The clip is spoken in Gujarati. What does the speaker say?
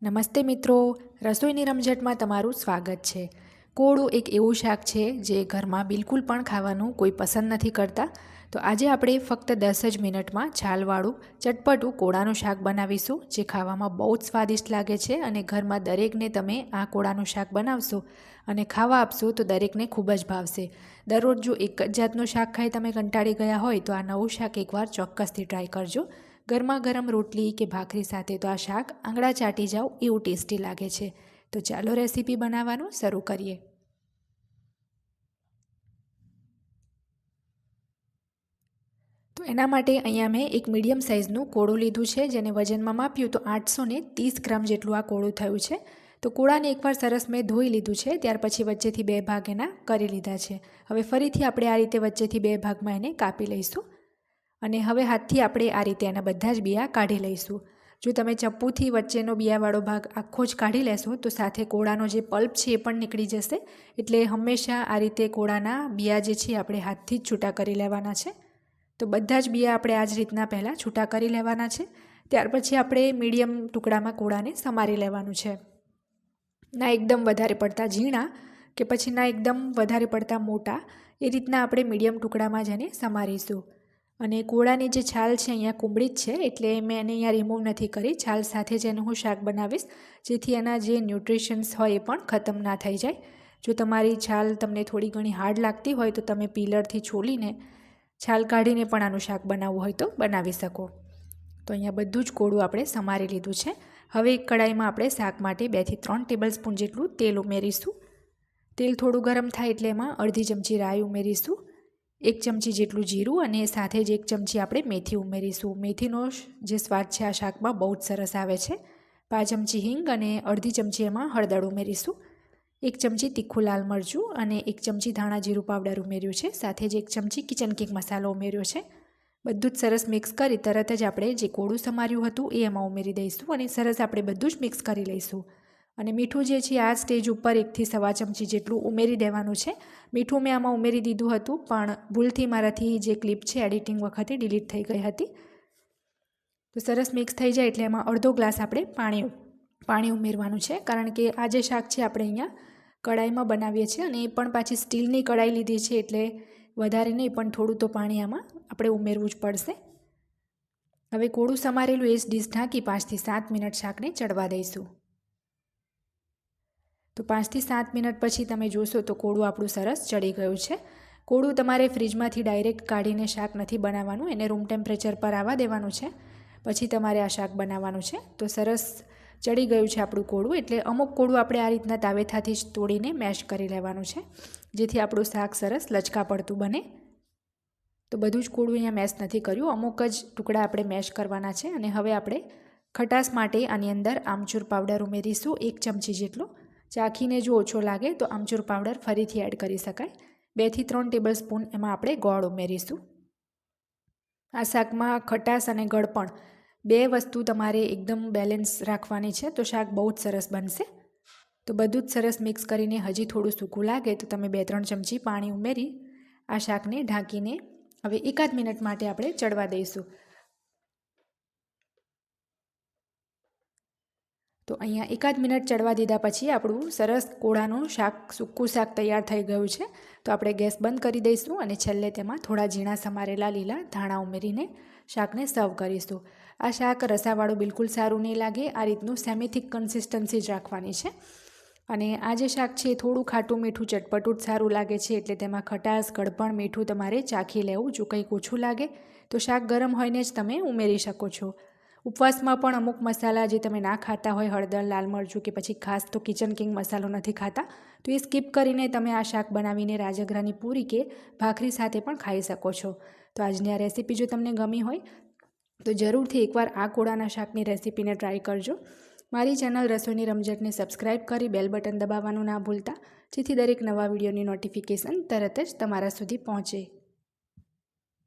નમસ્તે મિત્રો, રસોઈની રમઝટમાં તમારું સ્વાગત છે। કોળું એક એવું શાક છે જે ઘરમાં બિલકુલ પણ ખાવાનું કોઈ પસંદ નથી કરતા। તો આજે આપણે ફક્ત 10 જ મિનિટમાં છાલવાળું ચટપટું કોળાનું શાક બનાવીશું, જે ખાવામાં બહુ જ સ્વાદિષ્ટ લાગે છે અને ઘરમાં દરેકને તમે આ કોળાનું શાક બનાવશો અને ખાવા આપશો તો દરેકને ખૂબ જ ભાવશે। દરરોજ જો એક જ જાતનું શાક ખાઈ તમે કંટાળી ગયા હોય તો આ નવું શાક એકવાર ચોક્કસથી ટ્રાય કરજો। ગરમા ગરમ રોટલી કે ભાખરી સાથે તો આ શાક આંગળા ચાટી જાઓ એવું ટેસ્ટી લાગે છે। તો ચાલો રેસીપી બનાવવાનું શરૂ કરીએ। તો એના માટે અહીંયા મેં એક મીડિયમ સાઇઝનું કોળું લીધું છે, જેને વજનમાં માપ્યું તો 830 ગ્રામ જેટલું આ કોળું થયું છે। તો કોળાને એકવાર સરસ મેં ધોઈ લીધું છે, ત્યાર પછી વચ્ચેથી 2 ભાગ એના કરી લીધા છે। હવે ફરીથી આપણે આ રીતે વચ્ચેથી 2 ભાગમાં એને કાપી લઈશું અને હવે હાથથી આપણે આ રીતે એના બધા જ બિયા કાઢી લઈશું। જો તમે ચપ્પુથી વચ્ચેનો બિયાવાળો ભાગ આખો જ કાઢી લેશો તો સાથે કોળાનો જે પલ્પ છે એ પણ નીકળી જશે, એટલે હંમેશા આ રીતે કોળાના બિયા જે છે આપણે હાથથી જ છૂટા કરી લેવાના છે। તો બધા જ બિયા આપણે આ જ રીતના પહેલાં છૂટા કરી લેવાના છે। ત્યાર પછી આપણે મીડિયમ ટુકડામાં કોળાને સમારી લેવાનું છે। ના એકદમ વધારે પડતા ઝીણા કે પછી ના એકદમ વધારે પડતા મોટા, એ રીતના આપણે મીડિયમ ટુકડામાં જ એને સમારીશું। અને કોળાની જે છાલ છે અહીંયા કુંબળી જ છે, એટલે મેં એને અહીંયા રિમૂવ નથી કરી। છાલ સાથે જ એનું હું શાક બનાવીશ, જેથી એના જે ન્યુટ્રિશન્સ હોય એ પણ ખતમ ના થઈ જાય। જો તમારી છાલ તમને થોડી ઘણી હાર્ડ લાગતી હોય તો તમે પીલરથી છોલીને છાલ કાઢીને પણ આનું શાક બનાવવું હોય તો બનાવી શકો। તો અહીંયા બધું જ કોળું આપણે સમારી લીધું છે। હવે એક કડાઈમાં આપણે શાક માટે 2 થી 3 ટેબલ સ્પૂન જેટલું તેલ ઉમેરીશું। તેલ થોડું ગરમ થાય એટલે એમાં અડધી ચમચી રાઈ ઉમેરીશું, 1 ચમચી જેટલું જીરું અને સાથે જ 1 ચમચી આપણે મેથી ઉમેરીશું। મેથીનો જે સ્વાદ છે આ શાકમાં બહુ જ સરસ આવે છે। 5 ચમચી હિંગ અને અડધી ચમચી એમાં હળદર ઉમેરીશું, 1 ચમચી તીખું લાલ મરચું અને 1 ચમચી ધાણા જીરું પાવડર ઉમેર્યું છે, સાથે જ 1 ચમચી કિચન કિંગ મસાલો ઉમેર્યો છે। બધું જ સરસ મિક્સ કરી તરત જ આપણે જે કોળું સમાર્યું હતું એ એમાં ઉમેરી દઈશું અને સરસ આપણે બધું જ મિક્સ કરી લઈશું। અને મીઠું જે છે આ સ્ટેજ ઉપર 1 થી સવા ચમચી જેટલું ઉમેરી દેવાનું છે। મીઠું મેં આમાં ઉમેરી દીધું હતું, પણ ભૂલથી મારાથી જે ક્લિપ છે એડિટિંગ વખતે ડિલીટ થઈ ગઈ હતી। તો સરસ મિક્સ થઈ જાય એટલે એમાં અડધો ગ્લાસ આપણે પાણી ઉમેરવાનું છે, કારણ કે આ જે શાક છે આપણે અહીંયા કડાઈમાં બનાવીએ છીએ અને એ પણ પાછી સ્ટીલની કડાઈ લીધી છે, એટલે વધારે નહીં પણ થોડું તો પાણી આમાં આપણે ઉમેરવું જ પડશે। હવે કોળું સમારેલું એ જ ડીશ ઢાંકી 5 થી 7 મિનિટ શાકને ચડવા દઈશું। તો 5 થી 7 મિનિટ પછી તમે જોશો તો કોળું આપણું સરસ ચડી ગયું છે। કોળું તમારે ફ્રીજમાંથી ડાયરેક્ટ કાઢીને શાક નથી બનાવવાનું, એને રૂમ ટેમ્પરેચર પર આવવા દેવાનું છે, પછી તમારે આ શાક બનાવવાનું છે। તો સરસ ચડી ગયું છે આપણું કોળું, એટલે અમુક કોળું આપણે આ રીતના તાવેથાથી જ તોડીને મેશ કરી લેવાનું છે, જેથી આપણું શાક સરસ લચકા પડતું બને। તો બધું જ કોળું અહીંયા મેશ નથી કર્યું, અમુક જ ટુકડા આપણે મેશ કરવાના છે। અને હવે આપણે ખટાશ માટે આની અંદર આમચૂર પાવડર ઉમેરીશું 1 ચમચી જેટલો। ચાખીને જો ઓછો લાગે તો આમચૂર પાવડર ફરીથી એડ કરી શકાય। 2 થી 3 ટેબલ સ્પૂન એમાં આપણે ગોળ ઉમેરીશું। આ શાકમાં ખટાશ અને ગળપણ બે વસ્તુ તમારે એકદમ બેલેન્સ રાખવાની છે, તો શાક બહુ જ સરસ બનશે। તો બધું જ સરસ મિક્સ કરીને હજી થોડું સૂકું લાગે તો તમે 2-3 ચમચી પાણી ઉમેરી આ શાકને ઢાંકીને હવે 1 મિનિટ માટે આપણે ચડવા દઈશું। તો અહીંયા 1 મિનિટ ચડવા દીધા પછી આપણું સરસ કોળાનું શાક, સૂકું શાક તૈયાર થઈ ગયું છે। તો આપણે ગેસ બંધ કરી દઈશું અને છેલ્લે તેમાં થોડા ઝીણા સમારેલા લીલા ધાણા ઉમેરીને શાકને સર્વ કરીશું। આ શાક રસાવાળું બિલકુલ સારું નહીં લાગે, આ રીતનું સેમી થિક કન્સિસ્ટન્સી જ રાખવાની છે। અને આ જે શાક છે એ થોડું ખાટું મીઠું ચટપટું જ સારું લાગે છે, એટલે તેમાં ખટાશ, ગળપણ, મીઠું તમારે ચાખી લેવું। જો કંઈક ઓછું લાગે તો શાક ગરમ હોઈને જ તમે ઉમેરી શકો છો। ઉપવાસમાં પણ અમુક મસાલા જે તમે ના ખાતા હોય, હળદર, લાલ મરચું કે પછી ખાસ તો કિચન કિંગ મસાલો નથી ખાતા, તો એ સ્કીપ કરીને તમે આ શાક બનાવીને રાજગરાની પૂરી કે ભાખરી સાથે પણ ખાઈ શકો છો। તો આજની આ રેસીપી જો તમને ગમી હોય તો જરૂરથી એકવાર આ કોળાના શાકની રેસીપીને ટ્રાય કરજો। મારી ચેનલ રસોઈની રમઝટને સબસ્ક્રાઈબ કરી બેલ બટન દબાવવાનું ના ભૂલતા, જેથી દરેક નવા વિડીયોની નોટિફિકેશન તરત જ તમારા સુધી પહોંચે।